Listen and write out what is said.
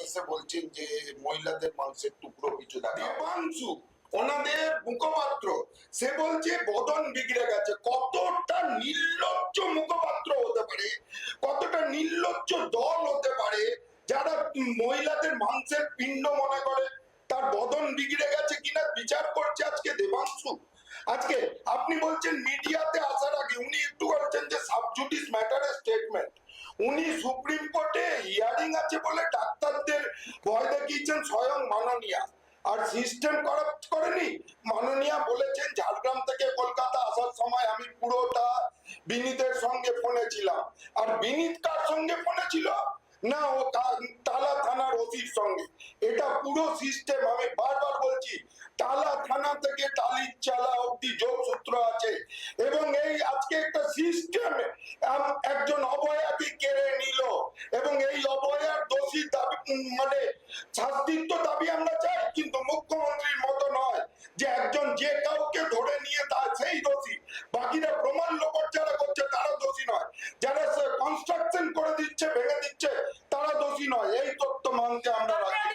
এসে বলছেন যে মহিলাদের মাংসের টুকরো কিছু দেবাংশু ওনাদের মুখপাত্র সে বলছে বদন বিগড়ে গেছে। কতটা নির্লজ্জ মুখপাত্র হতে পারে, কতটা নির্লজ্জ দল হতে পারে যারা মহিলাদের মাংসের পিণ্ড মনে করে তার বদন বিগড়ে গেছে কিনা বিচার করছে আজকে দেবাংশু। আজকে আপনি বলছেন মিডিয়াতে আসার আগে উনি একটু বলছেন যে সাবজুডিস ম্যাটারের স্টেটমেন্ট, উনি সুপ্রিম কোর্টে হিয়ারিং আছে বলে ডাক্তারদের ভয় দেখিয়েছেন স্বয়ং মাননীয়া, আর সিস্টেম করাপ্ট করেনি। মাননীয়া বলেছেন ঝাড়গ্রাম থেকে কলকাতা আসার সময় আমি পুরোটা বিনীতের সঙ্গে ফোনে ছিলাম, আর বিনীত কার সঙ্গে ফোনে ছিল না, ও টালা থানার ওসির সঙ্গে। এটা পুরো সিস্টেম, আমি বারবার বলছি টালা থানা থেকে টালির চালা অব্দি যোগসূত্র আছে, এবং এই আজকে একটা সিস্টেম একজন অভয়াকে কেড়ে নিল, এবং এই অভয়ার দোষী দাবি মানে শাস্তির তো দাবি আমরা চাই, কিন্তু মুখ্যমন্ত্রীর মতো নয় যে একজন যে কাউকে ধরে নিয়ে তা সেই দোষী, বাকিরা প্রমাণ লোপাট যারা করছে তারা দোষী নয়, যারা কনস্ট্রাকশন করে দিচ্ছে ভেঙে দিচ্ছে তারা দোষী নয়। এই তথ্য মানতে আমরা